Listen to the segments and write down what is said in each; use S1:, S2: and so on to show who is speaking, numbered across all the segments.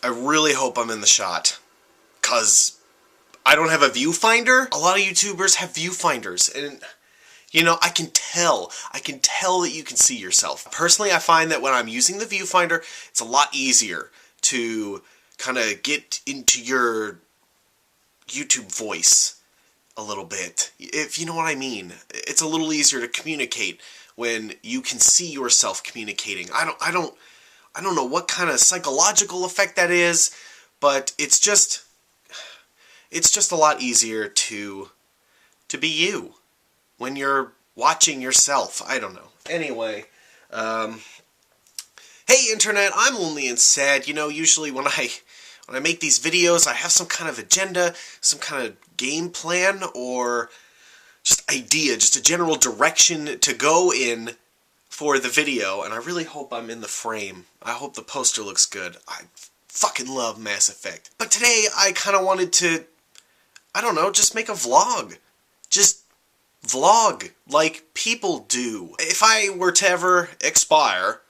S1: I really hope I'm in the shot, because I don't have a viewfinder. A lot of YouTubers have viewfinders, and you know, I can tell that you can see yourself. Personally, I find that when I'm using the viewfinder, it's a lot easier to kind of get into your YouTube voice a little bit, if you know what I mean. It's a little easier to communicate when you can see yourself communicating. I don't know what kind of psychological effect that is, but it's just a lot easier to be you when you're watching yourself. I don't know. Anyway, hey internet, I'm Lonely and Sad. You know, usually when I make these videos, I have some kind of agenda, some kind of game plan, or just idea, just a general direction to go in for the video, and I really hope I'm in the frame. I hope the poster looks good. I fucking love Mass Effect. But today, I kind of wanted to, I don't know, just make a vlog. Just vlog like people do. If I were to ever expire,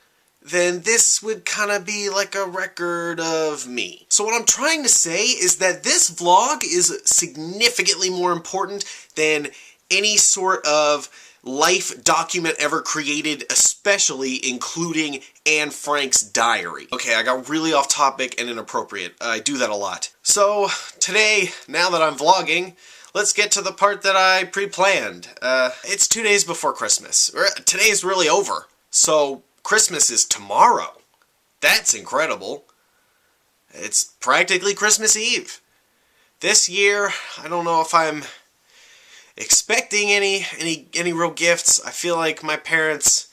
S1: then this would kind of be like a record of me. So what I'm trying to say is that this vlog is significantly more important than any sort of life document ever created, especially including Anne Frank's diary. Okay, I got really off topic and inappropriate. I do that a lot. So today, now that I'm vlogging, let's get to the part that I pre-planned. It's 2 days before Christmas. Today's really over, so Christmas is tomorrow. That's incredible. It's practically Christmas Eve. This year, I don't know if I'm expecting any real gifts. I feel like my parents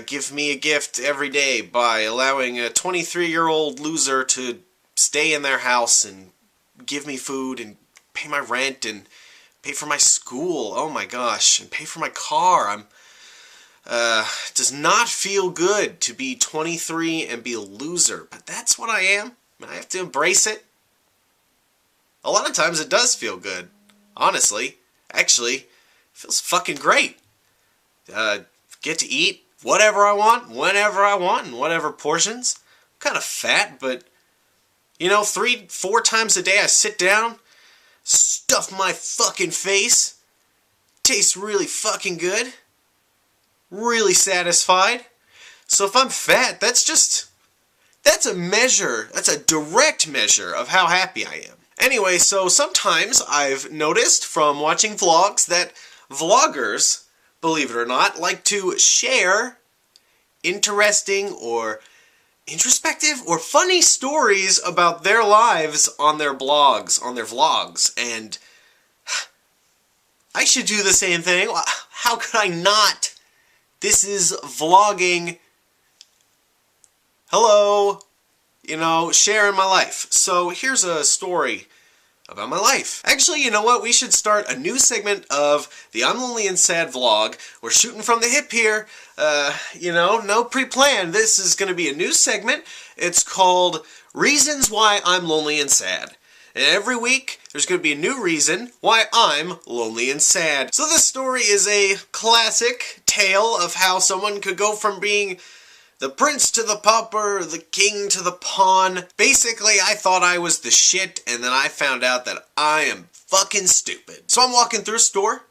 S1: give me a gift every day by allowing a 23-year-old loser to stay in their house and give me food and pay my rent and pay for my school. Oh my gosh, and pay for my car. It does not feel good to be 23 and be a loser, but that's what I am. I have to embrace it. A lot of times it does feel good, honestly. Actually, it feels fucking great. Get to eat whatever I want, whenever I want, in whatever portions. I'm kind of fat, but, you know, 3-4 times a day I sit down, stuff my fucking face, tastes really fucking good, really satisfied. So if I'm fat, that's a measure, that's a direct measure of how happy I am. Anyway, so sometimes I've noticed from watching vlogs that vloggers, believe it or not, like to share interesting or introspective or funny stories about their lives on their blogs, on their vlogs, and I should do the same thing. How could I not? This is vlogging. Hello. You know, sharing my life. So here's a story about my life. Actually, you know what? We should start a new segment of the I'm Lonely and Sad vlog. We're shooting from the hip here. You know, no pre-planned. This is going to be a new segment. It's called Reasons Why I'm Lonely and Sad. And every week, there's going to be a new reason why I'm lonely and sad. So this story is a classic tale of how someone could go from being the prince to the pauper, the king to the pawn. Basically, I thought I was the shit, and then I found out that I am fucking stupid. So I'm walking through a store,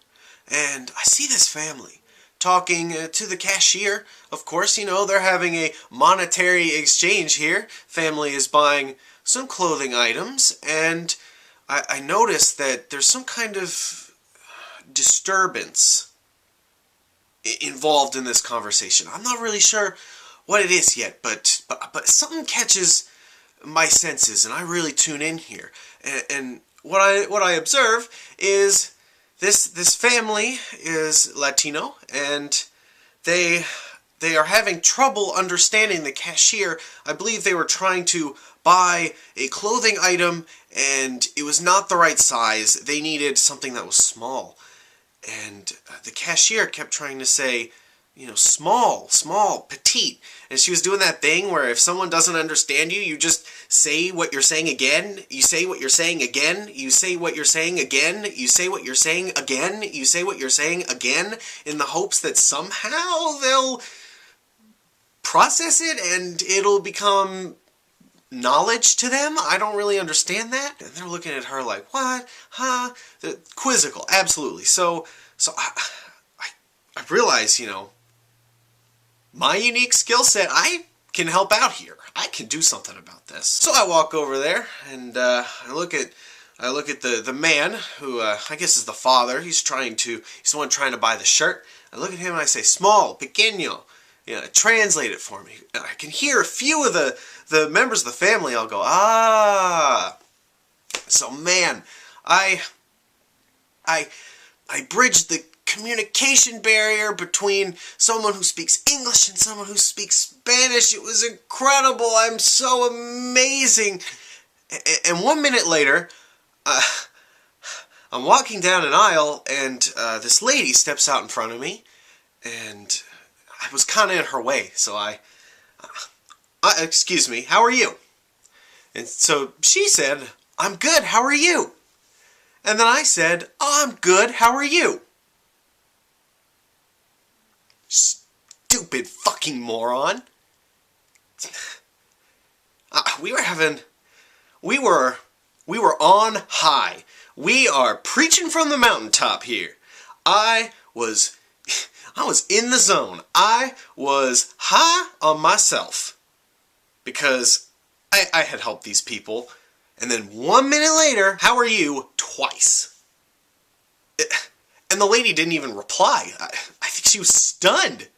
S1: and I see this family talking to the cashier. Of course, you know, they're having a monetary exchange here. Family is buying some clothing items, and I noticed that there's some kind of disturbance involved in this conversation. I'm not really sure what it is yet, but something catches my senses, and I really tune in here. And what I observe is this family is Latino, and they are having trouble understanding the cashier. I believe they were trying to buy a clothing item, and it was not the right size. They needed something that was small, and the cashier kept trying to say, you know, small, petite. And she was doing that thing where if someone doesn't understand you, you just say what you're saying again, you say what you're saying again, you say what you're saying again, you say what you're saying again, you say what you're saying again, in the hopes that somehow they'll process it and it'll become knowledge to them. I don't really understand that. And they're looking at her like, what? Huh? They're quizzical, absolutely. So I realize, you know, my unique skill set, I can help out here. I can do something about this. So I walk over there and I look at the man who I guess is the father. He's the one trying to buy the shirt. I look at him and I say, small, pequeño. You know, translate it for me. I can hear a few of the members of the family. I'll go, ah. So man, I bridged the communication barrier between someone who speaks English and someone who speaks Spanish. It was incredible. I'm so amazing. And 1 minute later, I'm walking down an aisle and this lady steps out in front of me, and I was kind of in her way, so excuse me, how are you? And so she said, I'm good, how are you? And then I said, oh, I'm good, how are you? Stupid fucking moron. We were on high. We are preaching from the mountaintop here. I was in the zone. I was high on myself because I had helped these people. And then 1 minute later, how are you? Twice. And the lady didn't even reply. I think she was stunned.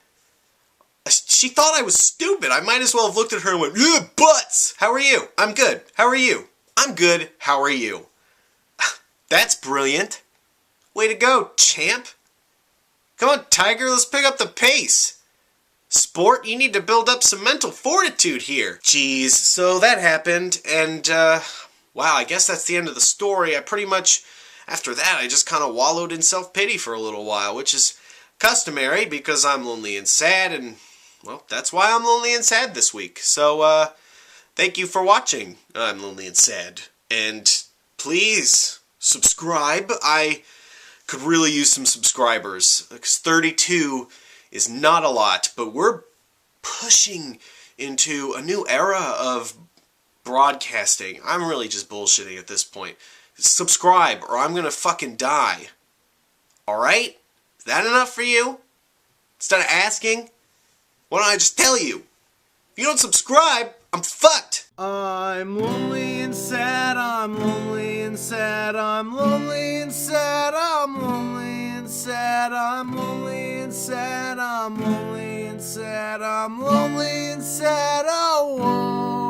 S1: She thought I was stupid. I might as well have looked at her and went, yeah, butts! How are you? I'm good. How are you? I'm good. How are you? That's brilliant. Way to go, champ. Come on, Tiger, let's pick up the pace. Sport, you need to build up some mental fortitude here. Jeez, so that happened, and, wow, I guess that's the end of the story. I pretty much, after that, I just kind of wallowed in self-pity for a little while, which is customary because I'm lonely and sad, and, well, that's why I'm lonely and sad this week. So, thank you for watching. I'm lonely and sad, and please subscribe. I could really use some subscribers, because 32 is not a lot, but we're pushing into a new era of broadcasting. I'm really just bullshitting at this point. Subscribe, or I'm gonna fucking die. Alright? Is that enough for you? Instead of asking, why don't I just tell you? If you don't subscribe, I'm fucked! I'm lonely and sad, I'm lonely and sad, I'm lonely and sad, I'm lonely and sad, I'm lonely and sad, I'm lonely and sad, I'm lonely and sad, oh, whoa.